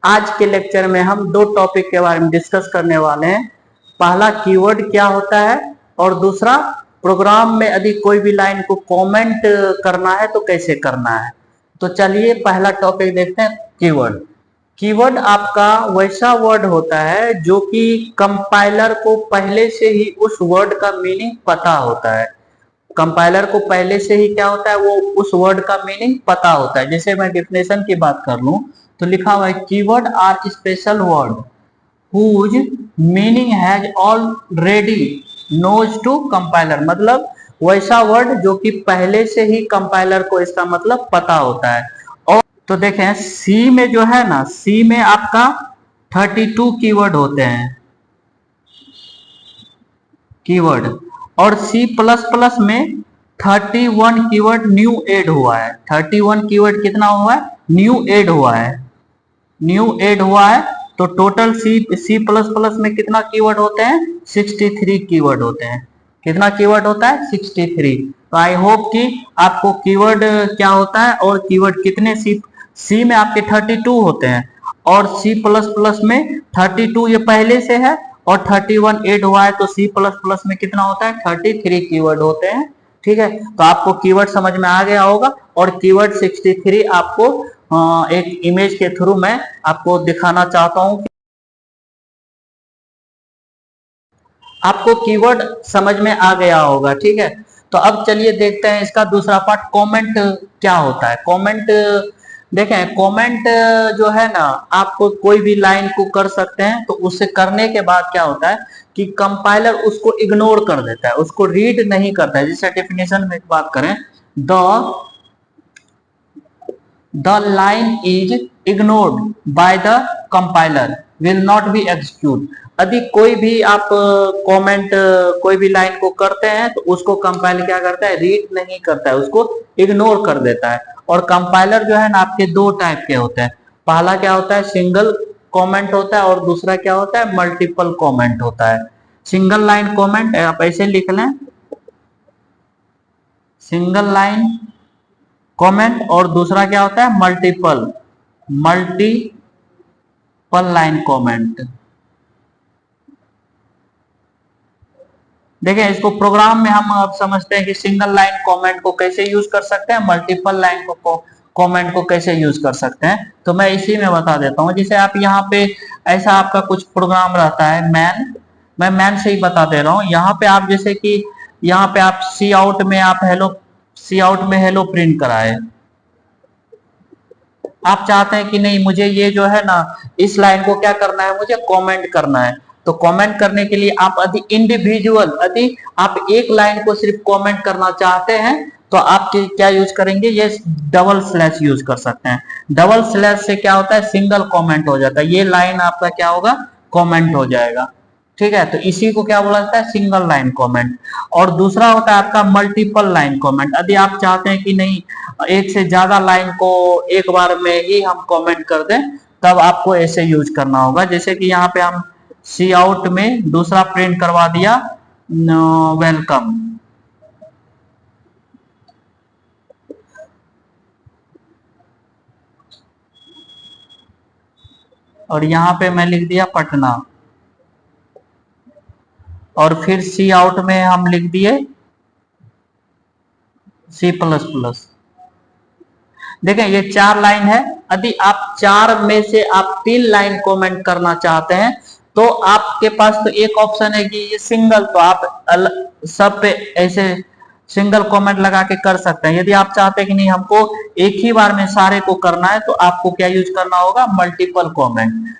आज के लेक्चर में हम दो टॉपिक के बारे में डिस्कस करने वाले हैं। पहला कीवर्ड क्या होता है और दूसरा प्रोग्राम में यदि कोई भी लाइन को कमेंट करना है तो कैसे करना है। तो चलिए पहला टॉपिक देखते हैं, कीवर्ड। कीवर्ड आपका वैसा वर्ड होता है जो कि कंपाइलर को पहले से ही उस वर्ड का मीनिंग पता होता है। कंपाइलर को पहले से ही क्या होता है, वो उस वर्ड का मीनिंग पता होता है। जैसे मैं डेफिनेशन की बात कर लूं तो लिखा हुआ है keyword are special word whose meaning has already knows to compiler. मतलब वैसा वर्ड जो कि पहले से ही कंपाइलर को इसका मतलब पता होता है। और तो देखें सी में जो है ना, सी में आपका 32 कीवर्ड होते हैं कीवर्ड, और सी प्लस प्लस में 31 कीवर्ड न्यू ऐड हुआ है। 31 कीवर्ड कितना हुआ है, न्यू ऐड हुआ है, न्यू ऐड हुआ है। तो टोटल सी प्लस प्लस में कितना कीवर्ड होते हैं, 63 कीवर्ड होते हैं। कितना कीवर्ड होता है, 63। तो आई होप कि आपको कीवर्ड क्या होता है और कीवर्ड कितने सी में आपके 32 होते हैं और सी प्लस प्लस में 32 ये पहले से है और 31 ऐड हुआ है, तो सी प्लस प्लस में कितना होता है, 33 कीवर्ड होते हैं। ठीक है, तो आपको कीवर्ड समझ में आ गया होगा और कीवर्ड 63 आपको एक इमेज के थ्रू मैं आपको दिखाना चाहता हूं। आपको कीवर्ड समझ में आ गया होगा, ठीक है। तो अब चलिए देखते हैं इसका दूसरा पार्ट, कमेंट क्या होता है। कमेंट देखें, कमेंट जो है ना, आपको कोई भी लाइन को कर सकते हैं तो उसे करने के बाद क्या होता है कि कंपाइलर उसको इग्नोर कर देता है, उसको रीड नहीं करता है। जैसे डेफिनेशन में बात करें, the line is ignored by the compiler will not be execute. यदि कोई भी आप कमेंट कोई भी लाइन को करते हैं तो उसको कंपाइलर क्या करता है, रीड नहीं करता है, उसको इग्नोर कर देता है। और कंपाइलर जो है ना आपके दो टाइप के होते हैं। पहला क्या होता है, सिंगल कमेंट होता है और दूसरा क्या होता है, मल्टीपल कमेंट होता है। सिंगल लाइन कमेंट आप ऐसे लिख लें, सिंगल लाइन कमेंट, और दूसरा क्या होता है, मल्टीपल मल्टीपल लाइन कमेंट। देखिए इसको प्रोग्राम में हम अब समझते हैं कि सिंगल लाइन कमेंट को कैसे यूज कर सकते हैं, मल्टीपल लाइन को कमेंट को कैसे यूज कर सकते हैं। तो मैं इसी में बता देता हूं। जैसे आप यहाँ पे ऐसा आपका कुछ प्रोग्राम रहता है मैन, मैं मैन से ही बता दे रहा हूँ। यहाँ पे आप जैसे कि यहाँ पे आप सी आउट में आप हेलो, सी आउट में हेलो प्रिंट कराए। आप चाहते हैं कि नहीं मुझे ये जो है ना इस लाइन को क्या करना है, मुझे कमेंट करना है। तो कमेंट करने के लिए आप यदि इंडिविजुअल, यदि आप एक लाइन को सिर्फ कमेंट करना चाहते हैं तो आप क्या यूज करेंगे, ये डबल स्लैश यूज कर सकते हैं। डबल स्लैश से क्या होता है, सिंगल कमेंट हो जाता है, ये लाइन आपका क्या होगा, कमेंट हो जाएगा। ठीक है, तो इसी को क्या बोला जाता है, सिंगल लाइन कमेंट। और दूसरा होता है आपका मल्टीपल लाइन कमेंट। यदि आप चाहते हैं कि नहीं एक से ज्यादा लाइन को एक बार में ही हम कमेंट कर दें, तब आपको ऐसे यूज करना होगा। जैसे कि यहाँ पे हम सी आउट में दूसरा प्रिंट करवा दिया वेलकम, और यहाँ पे मैं लिख दिया पटना, और फिर सी आउट में हम लिख दिए सी प्लस प्लस। देखें ये 4 लाइन है। यदि आप 4 में से आप 3 लाइन कमेंट करना चाहते हैं तो आपके पास तो एक ऑप्शन है कि ये सिंगल, तो आप सब पे ऐसे सिंगल कमेंट लगा के कर सकते हैं। यदि आप चाहते हैं कि नहीं हमको एक ही बार में सारे को करना है तो आपको क्या यूज करना होगा, मल्टीपल कमेंट।